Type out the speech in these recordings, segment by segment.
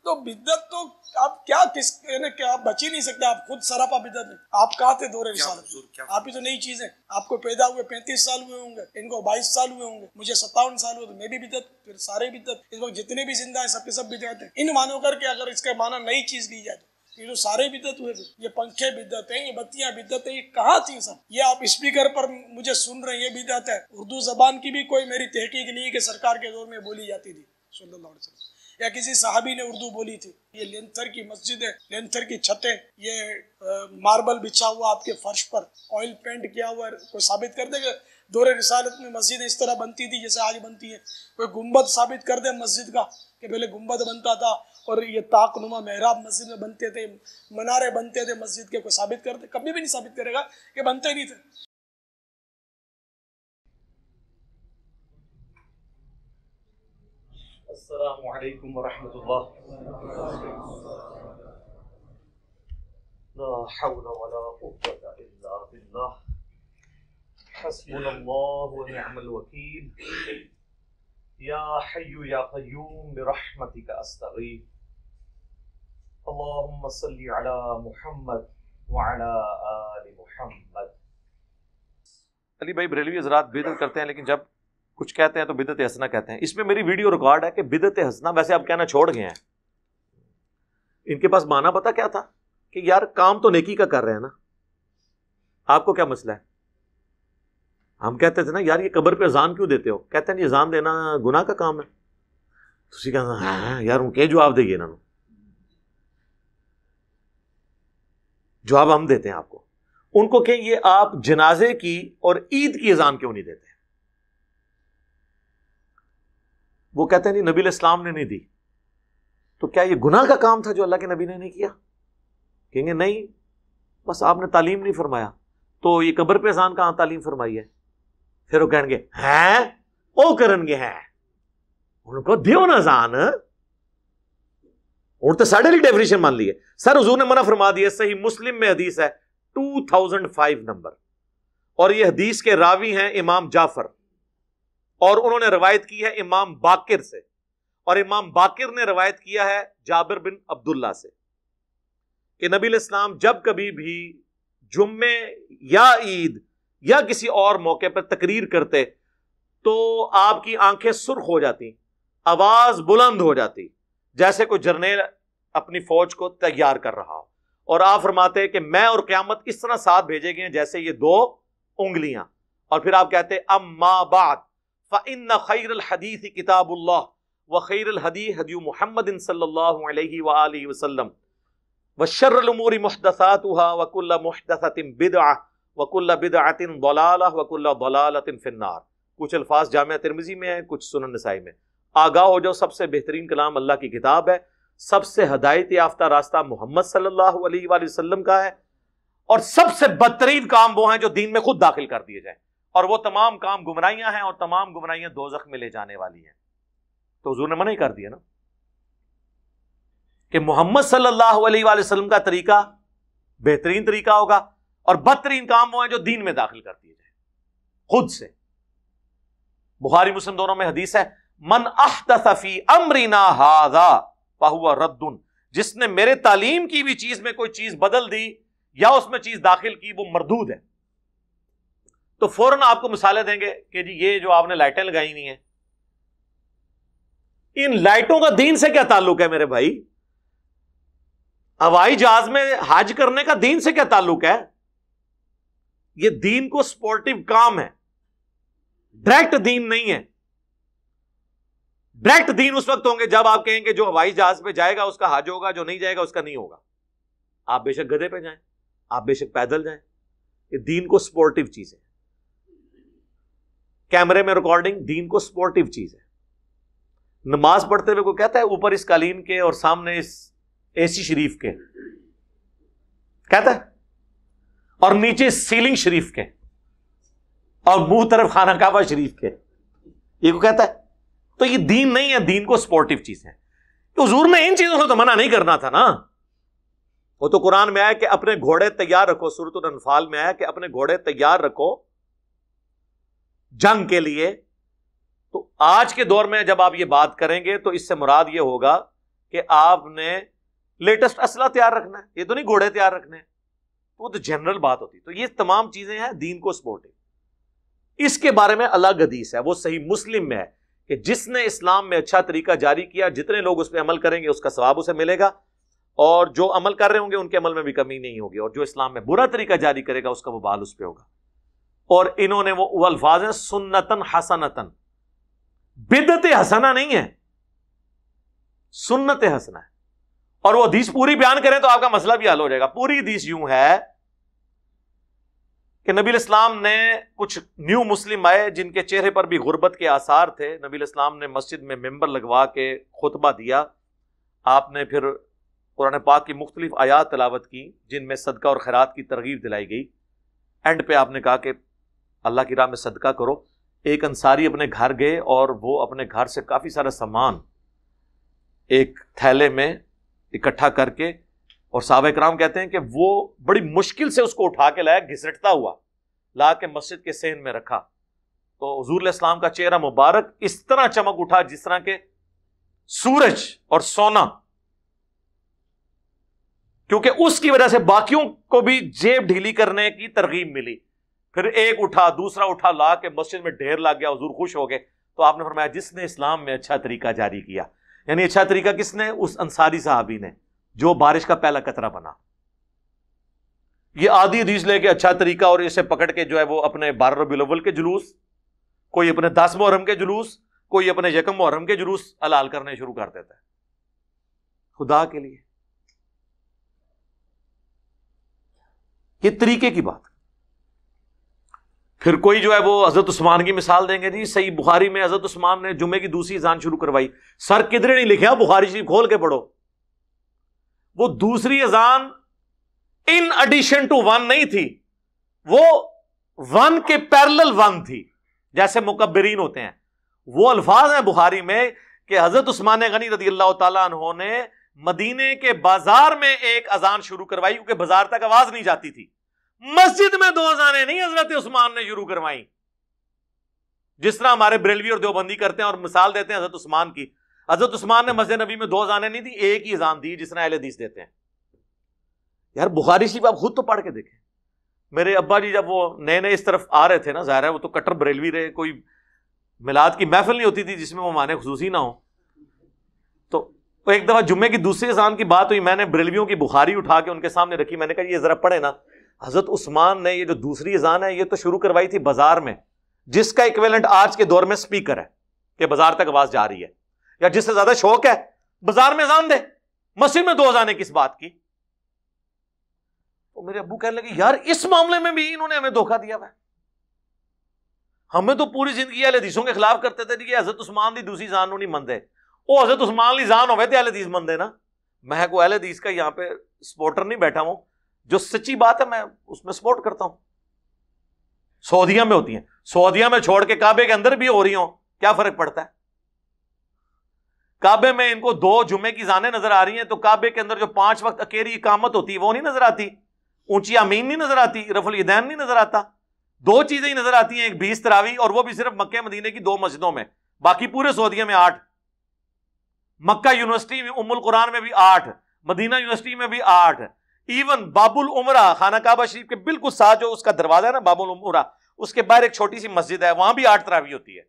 تو بدعت تو آپ کیا کس کہ آپ بچ ہی نہیں سکتے، آپ خود سراپا بدعت ہیں. آپ کہاں تھے دور رسالت؟ آپ ہی تو نئی چیز ہے. آپ کو پیدا ہوئے 35 سال ہوئے ہوں گے، ان کو 22 سال ہوئے ہوں گے، مجھے 57 سال ہوئے، تو میں بھی بدعت، پھر سارے بدعت. اس وقت جتنے بھی زندہ ہیں سب کے سب بدعت ہیں. ان مانو کر کے اگر اس کا معنی نئی چیز لی جائے تو یہ جو سارے بدعت ہوئے تھے، یہ پنکھے بدعت ہیں، یہ بتیاں بدعت ہیں، یہ کہاں تھی سب؟ یہ آپ اسپیکر پر مجھے سن رہے ہیں، یہ بدعت ہے. اردو زبان کی بھی کوئی میری تحقیق نہیں کہ سرکار کے دور میں بولی جاتی تھی صلی اللہ علیہ وسلم، یا کسی صحابی نے اردو بولی تھی. یہ لینتھر کی مسجد ہے، لینتھر کی چھتیں، یہ ماربل بچھا ہوا آپ کے فرش پر، آئل پینٹ کیا ہوا ہے. کوئی ثابت کر دے کہ دور رسالت میں مسجد اس طرح بنتی تھی جیسے آج بنتی ہے؟ کوئی گنبد ثابت کر دے مسجد کا کہ پہلے گنبد بنتا تھا اور یہ طاق نما محراب مسجد میں بنتے تھے، منارے بنتے تھے مسجد کے. کوئی ثابت کر دے؟ کبھی بھی نہیں ثابت کرے گا کہ بنتے نہیں تھے. السلام علیکم ورحمۃ اللہ. لا حول ولا قوة الا باللہ. حسبنا اللہ ونعم الوکیل. یا حی یا قیوم برحمتک استغیث. اللہم صلی علی محمد وعلی آل محمد. علی بھائی بریلوی حضرات بدعت کرتے ہیں، لیکن جب کچھ کہتے ہیں تو بدعت حسنہ کہتے ہیں. اس میں میری ویڈیو ریکارڈ ہے کہ بدعت حسنہ ویسے اب کہنا چھوڑ گئے ہیں. ان کے پاس معنی پتا کیا تھا کہ یار کام تو نیکی کا کر رہے ہیں نا، آپ کو کیا مسئلہ ہے؟ ہم کہتے تھے نا یار یہ قبر پہ اذان کیوں دیتے ہو؟ کہتے ہیں یہ اذان دینا گناہ کا کام ہے. تو کہنا ہاں یار ان کے جواب دئیے نا، جواب ہم دیتے ہیں آپ کو. ان کو کہ یہ آپ جنازے کی اور عید کی اذان کیوں نہیں دیتے؟ وہ کہتے ہیں نہیں نبی علیہ السلام نے نہیں دی. تو کیا یہ گناہ کا کام تھا جو اللہ کے نبی نے نہیں کیا؟ کہیں گے نہیں، بس آپ نے تعلیم نہیں فرمایا. تو یہ قبر پہ اذان کہاں تعلیم فرمائی ہے؟ پھر وہ کہیں گے ہیں او کرن گے ہیں ان کو دیو نا اذان. اور تو ساڑھے لی ڈیفینیشن مان لی ہے سر. حضور نے منع فرما دیا. صحیح مسلم میں حدیث ہے 2005 نمبر، اور یہ حدیث کے راوی ہیں امام جعفر، اور انہوں نے روایت کی ہے امام باقر سے، اور امام باقر نے روایت کیا ہے جابر بن عبداللہ سے کہ نبی علیہ السلام جب کبھی بھی جمعے یا عید یا کسی اور موقع پر تقریر کرتے تو آپ کی آنکھیں سرخ ہو جاتی، آواز بلند ہو جاتی، جیسے کوئی جرنیل اپنی فوج کو تیار کر رہا ہو. اور آپ فرماتے کہ میں اور قیامت اس طرح ساتھ بھیجے گئے جیسے یہ دو انگلیاں. اور پھر آپ کہتے اما بعد فإن خیر الحدیث کتاب اللہ وخیر الہدی ہدی محمد صلی اللہ علیہ وآلہ وسلم وشر الامور محدثاتها وکل محدثۃ بدعہ وکل بدعۃ ضلالہ وکل ضلالۃ فی النار. کچھ الفاظ جامعہ ترمذی میں ہیں، کچھ سنن نسائی میں. آگاہ ہو جاؤ، سب سے بہترین کلام اللہ کی کتاب ہے، سب سے ہدایت یافتہ راستہ محمد صلی اللہ علیہ وآلہ وسلم کا ہے، اور سب سے بدترین کام وہ ہیں جو دین میں خود داخل کر دیے جائیں، اور وہ تمام کام گمراہیاں ہیں، اور تمام گمراہیاں دوزخ میں لے جانے والی ہیں. تو حضور نے منع ہی کر دیا نا کہ محمد صلی اللہ علیہ وآلہ وسلم کا طریقہ بہترین طریقہ ہوگا، اور بدترین کام وہ ہیں جو دین میں داخل کر دیے جائیں خود سے. بخاری مسلم دونوں میں حدیث ہے من احدث فی امرنا ھذا فہو رد. جس نے میرے تعلیم کی بھی چیز میں کوئی چیز بدل دی یا اس میں چیز داخل کی وہ مردود ہے. تو فوراً آپ کو مثالیں دیں گے کہ جی یہ جو آپ نے لائٹیں لگائی ہوئی ہیں، ان لائٹوں کا دین سے کیا تعلق ہے میرے بھائی؟ ہوائی جہاز میں حج کرنے کا دین سے کیا تعلق ہے؟ یہ دین کو سپورٹیو کام ہے، ڈائریکٹ دین نہیں ہے. ڈائریکٹ دین اس وقت ہوں گے جب آپ کہیں گے جو ہوائی جہاز پہ جائے گا اس کا حج ہوگا، جو نہیں جائے گا اس کا نہیں ہوگا. آپ بے شک گدھے پہ جائیں، آپ بے شک پیدل جائیں، یہ دین کو سپورٹیو چیز ہے. کیمرے میں ریکارڈنگ دین کو سپورٹیو چیز ہے. نماز پڑھتے ہوئے کوئی کہتا ہے اوپر اس قالین کے اور سامنے اس اے سی شریف کے، کہتا ہے، اور نیچے سیلنگ شریف کے، اور منہ طرف خانہ کعبہ شریف کے، یہ کو کہتا ہے. تو یہ دین نہیں ہے، دین کو سپورٹیو چیز ہے. تو حضور نے ان چیزوں سے تو منع نہیں کرنا تھا نا. وہ تو قرآن میں آیا کہ اپنے گھوڑے تیار رکھو، سورۃ الانفال میں آیا کہ اپنے گھوڑے تیار رکھو جنگ کے لیے. تو آج کے دور میں جب آپ یہ بات کریں گے تو اس سے مراد یہ ہوگا کہ آپ نے لیٹسٹ اسلحہ تیار رکھنا ہے، یہ تو نہیں گھوڑے تیار رکھنے ہیں، وہ تو جنرل بات ہوتی. تو یہ تمام چیزیں ہیں دین کو سپورٹنگ. اس کے بارے میں الگ حدیث ہے، وہ صحیح مسلم میں ہے کہ جس نے اسلام میں اچھا طریقہ جاری کیا، جتنے لوگ اس پہ عمل کریں گے اس کا ثواب اسے ملے گا، اور جو عمل کر رہے ہوں گے ان کے عمل میں بھی کمی نہیں ہوگی، اور جو اسلام میں برا طریقہ جاری کرے گا اس کا وبال اس پہ ہوگا. اور انہوں نے وہ الفاظ ہیں سنتن حسنتن، بدعت حسنہ نہیں ہے، سنت حسنہ ہے. اور وہ حدیث پوری بیان کریں تو آپ کا مسئلہ بھی حل ہو جائے گا. پوری حدیث یوں ہے کہ نبی الاسلام نے کچھ نیو مسلم آئے جن کے چہرے پر بھی غربت کے آثار تھے. نبی الاسلام نے مسجد میں ممبر لگوا کے خطبہ دیا. آپ نے پھر قرآن پاک کی مختلف آیات تلاوت کی جن میں صدقہ اور خیرات کی ترغیب دلائی گئی. اینڈ پہ آپ نے کہا کہ اللہ کی راہ میں صدقہ کرو. ایک انصاری اپنے گھر گئے اور وہ اپنے گھر سے کافی سارا سامان ایک تھیلے میں اکٹھا کر کے، اور صحابہ کرام کہتے ہیں کہ وہ بڑی مشکل سے اس کو اٹھا کے لایا، گھسٹتا ہوا لا کے مسجد کے صحن میں رکھا. تو حضور علیہ السلام کا چہرہ مبارک اس طرح چمک اٹھا جس طرح کے سورج اور سونا، کیونکہ اس کی وجہ سے باقیوں کو بھی جیب ڈھیلی کرنے کی ترغیب ملی. پھر ایک اٹھا، دوسرا اٹھا، لا کے مسجد میں ڈھیر لگ گیا. حضور خوش ہو گئے. تو آپ نے فرمایا جس نے اسلام میں اچھا طریقہ جاری کیا، یعنی اچھا طریقہ کس نے؟ اس انصاری صحابی نے جو بارش کا پہلا قطرہ بنا. یہ آدھی حدیث لے کے اچھا طریقہ اور اسے پکڑ کے جو ہے وہ اپنے 12 ربیع الاول کے جلوس، کوئی اپنے 10 محرم کے جلوس، کوئی اپنے 1 محرم کے جلوس حلال کرنے شروع کر دیتا ہے. خدا کے لیے یہ طریقے کی بات. پھر کوئی جو ہے وہ حضرت عثمان کی مثال دیں گے. جی صحیح بخاری میں حضرت عثمان نے جمعے کی دوسری اذان شروع کروائی. سر کدھر نہیں لکھا، بخاری شریف کھول کے پڑھو. وہ دوسری اذان ان ایڈیشن ٹو 1 نہیں تھی، وہ 1 کے پیرلل 1 تھی، جیسے مکبرین ہوتے ہیں. وہ الفاظ ہیں بخاری میں کہ حضرت عثمان غنی رضی اللہ تعالیٰ عنہ نے مدینے کے بازار میں ایک اذان شروع کروائی، کیونکہ بازار تک آواز نہیں جاتی تھی. مسجد میں 2 اذانیں نہیں حضرت عثمان نے شروع کروائیں، جس طرح ہمارے بریلوی اور دیوبندی کرتے ہیں اور مثال دیتے ہیں حضرت عثمان کی. حضرت عثمان نے مسجد نبی میں 2 اذانیں نہیں دی، ایک ہی اذان دی، جس طرح اہل حدیث دیتے ہیں. یار بخاری شریف آپ خود تو پڑھ کے دیکھیں. میرے ابا جی جب وہ نئے نئے اس طرف آ رہے تھے نا، ظاہر ہے وہ تو کٹر بریلوی رہے، کوئی میلاد کی محفل نہیں ہوتی تھی جس میں وہ معنی خصوصی نہ ہو. تو ایک دفعہ جمعے کی دوسری اذان کی بات ہوئی، میں نے بریلویوں کی بخاری اٹھا کے ان کے سامنے رکھی. میں نے کہا یہ ذرا پڑھے نا، حضرت عثمان نے یہ جو دوسری اذان ہے یہ تو شروع کروائی تھی بازار میں، جس کا ایکویلنٹ آج کے دور میں سپیکر ہے کہ بازار تک آواز جا رہی ہے. یا جس سے زیادہ شوق ہے بازار میں اذان دے، مسجد میں 2 اذانیں کس بات کی؟ تو میرے ابو کہنے لگے یار اس معاملے میں بھی انہوں نے ہمیں دھوکہ دیا ہوا ہے. ہمیں تو پوری زندگی اہل حدیثوں کے خلاف کرتے تھے کہ حضرت عثمان دی دوسری اذان نہیں مندے. وہ حضرت عثمان لی اذان ہوئے تھے اہل حدیث مندے نا. میں کو اہل حدیث کا یہاں پہ سپورٹر نہیں بیٹھا ہوں، جو سچی بات ہے میں اس میں سپورٹ کرتا ہوں. سعودیہ میں ہوتی ہیں، سعودیہ میں چھوڑ کے کعبے کے اندر بھی ہو رہی ہوں، کیا فرق پڑتا ہے؟ کعبے میں ان کو 2 جمعے کی اذانیں نظر آ رہی ہیں، تو کعبے کے اندر جو 5 وقت اکیری اقامت ہوتی ہے وہ نہیں نظر آتی، اونچی آمین نہیں نظر آتی، رفع الیدین نہیں نظر آتا. 2 چیزیں ہی نظر آتی ہیں، ایک 20 تراویح، اور وہ بھی صرف مکہ مدینے کی 2 مسجدوں میں. باقی پورے سعودیہ میں 8، مکہ یونیورسٹی میں ام القرآن میں بھی 8، مدینہ یونیورسٹی میں بھی 8، ایون باب العمرہ خانہ کعبہ شریف کے بالکل ساتھ جو اس کا دروازہ ہے نا باب العمرہ، اس کے باہر ایک چھوٹی سی مسجد ہے، وہاں بھی 8 تراویح ہوتی ہے.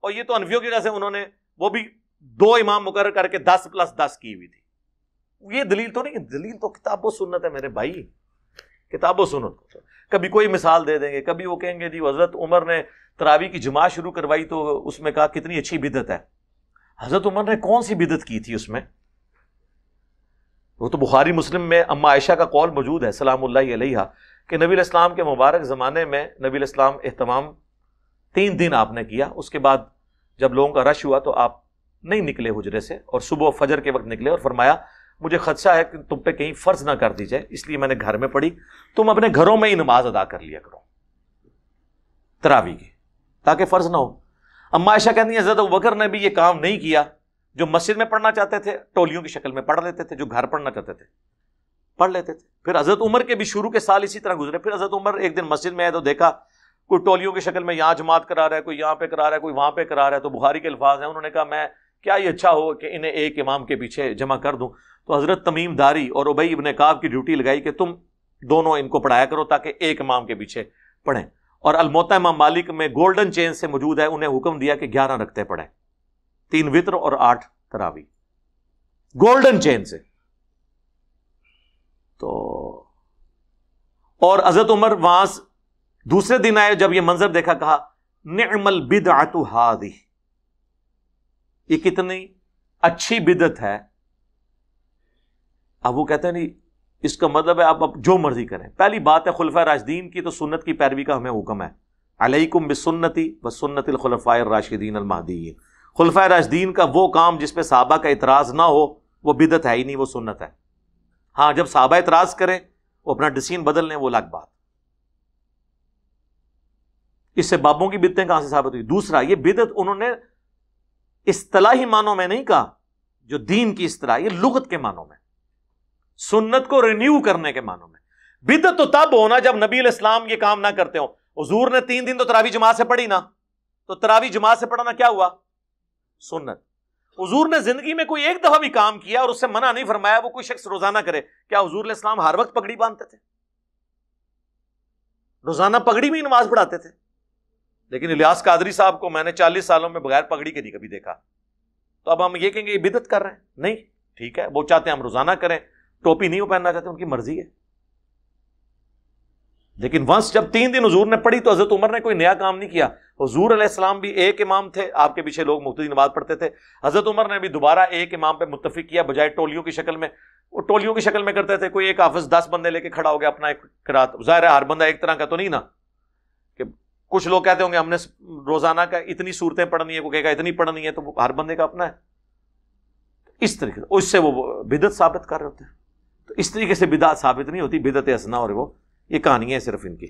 اور یہ تو انفیوں کی وجہ سے انہوں نے وہ بھی 2 امام مقرر کر کے 10+10 کی ہوئی تھی. یہ دلیل تو نہیں، دلیل تو کتاب و سنت ہے میرے بھائی، کتاب و سنت. کبھی کوئی مثال دے دیں گے، کبھی وہ کہیں گے جی حضرت عمر نے تراویح کی جماعت شروع کروائی تو اس میں کہا کتنی اچھی بدعت ہے. حضرت عمر نے کون سی بدعت کی تھی اس میں؟ وہ تو بخاری مسلم میں اما عائشہ کا قول موجود ہے سلام اللہ علیہا کہ نبی علیہ السلام کے مبارک زمانے میں نبی علیہ السلام اہتمام 3 دن آپ نے کیا. اس کے بعد جب لوگوں کا رش ہوا تو آپ نہیں نکلے حجرے سے، اور صبح فجر کے وقت نکلے اور فرمایا مجھے خدشہ ہے کہ تم پہ کہیں فرض نہ کر دی جائے، اس لیے میں نے گھر میں پڑھی، تم اپنے گھروں میں ہی نماز ادا کر لیا کرو تراویح کی، تاکہ فرض نہ ہو. اما عائشہ کہتی ہیں حضرت ابوبکر نے بھی یہ کام نہیں کیا. جو مسجد میں پڑھنا چاہتے تھے ٹولیوں کی شکل میں پڑھ لیتے تھے، جو گھر پڑھنا چاہتے تھے پڑھ لیتے تھے. پھر حضرت عمر کے بھی شروع کے سال اسی طرح گزرے. پھر حضرت عمر ایک دن مسجد میں آئے تو دیکھا کوئی ٹولیوں کی شکل میں یہاں جماعت کرا رہا ہے، کوئی یہاں پہ کرا رہا ہے، کوئی وہاں پہ کرا رہا ہے. تو بخاری کے الفاظ ہیں، انہوں نے کہا میں کیا یہ اچھا ہو کہ انہیں ایک امام کے پیچھے جمع کر دوں. تو حضرت تمیم داری اور ابی ابن کعب کی ڈیوٹی لگائی کہ تم دونوں ان کو پڑھایا کرو تاکہ ایک امام کے پیچھے پڑھیں. اور الموطا امام مالک میں گولڈن چین سے موجود ہے, انہیں حکم دیا کہ 11 رکعتیں پڑھیں, 3 وتر اور 8 تراویح, گولڈن چین سے. تو اور حضرت عمر وہاں دوسرے دن آئے, جب یہ منظر دیکھا کہا نعم البدعۃ ہذہ, یہ کتنی اچھی بدعت ہے. اب وہ کہتے ہیں نہیں, اس کا مطلب ہے آپ جو مرضی کریں. پہلی بات ہے خلفاء راشدین کی تو سنت کی پیروی کا ہمیں حکم ہے, علیکم بسنتی وسنت الخلفاء الراشدین المہدیین. خلفاء راشدین کا وہ کام جس پہ صحابہ کا اعتراض نہ ہو وہ بدعت ہے ہی نہیں, وہ سنت ہے. ہاں جب صحابہ اعتراض کریں, وہ اپنا ڈسین بدل لیں, وہ الگ بات. اس سے بابوں کی بدعتیں کہاں سے ثابت ہوئی؟ دوسرا, یہ بدعت انہوں نے اصطلاحی معنوں میں نہیں کہا, جو دین کی اصطلاح, یہ لغت کے معنوں میں, سنت کو رینیو کرنے کے معنوں میں. بدعت تو تب ہونا جب نبی علیہ السلام یہ کام نہ کرتے ہوں. حضور نے 3 دن تو تراویح جماعت سے پڑھی نا, تو تراویح جماعت سے پڑھنا کیا ہوا؟ سنت. حضور نے زندگی میں کوئی ایک دفعہ بھی کام کیا اور اس سے منع نہیں فرمایا وہ کوئی شخص روزانہ کرے. کیا حضور علیہ السلام ہر وقت پگڑی باندھتے تھے؟ روزانہ پگڑی میں ہی نماز پڑھاتے تھے. لیکن الیاس قادری صاحب کو میں نے 40 سالوں میں بغیر پگڑی کے نہیں کبھی دیکھا. تو اب ہم یہ کہیں گے یہ بدعت کر رہے ہیں؟ نہیں, ٹھیک ہے, وہ چاہتے ہیں ہم روزانہ کریں, ٹوپی نہیں وہ پہننا چاہتے, ان کی مرضی ہے. لیکن ونس جب 3 دن حضور نے پڑھی تو حضرت عمر نے کوئی نیا کام نہیں کیا. حضور علیہ السلام بھی ایک امام تھے, آپ کے پیچھے لوگ مقتدی نماز پڑھتے تھے. حضرت عمر نے بھی دوبارہ ایک امام پہ متفق کیا, بجائے ٹولیوں کی شکل میں. وہ ٹولیوں کی شکل میں کرتے تھے, کوئی ایک حافظ 10 بندے لے کے کھڑا ہو گیا اپنا ایک قرات. ظاہر ہے ہر بندہ ایک طرح کا تو نہیں نا, کہ کچھ لوگ کہتے ہوں گے ہم نے روزانہ کا اتنی صورتیں پڑھنی ہے, کوئی کہے گا اتنی پڑھنی ہے, تو ہر بندے کا اپنا ہے. اس طریقے سے اس سے وہ بدعت ثابت کر رہے ہوتے ہیں. تو اس طریقے سے بدعت ثابت نہیں ہوتی, بدعت حسنہ, اور وہ یہ کہانی ہے صرف ان کی.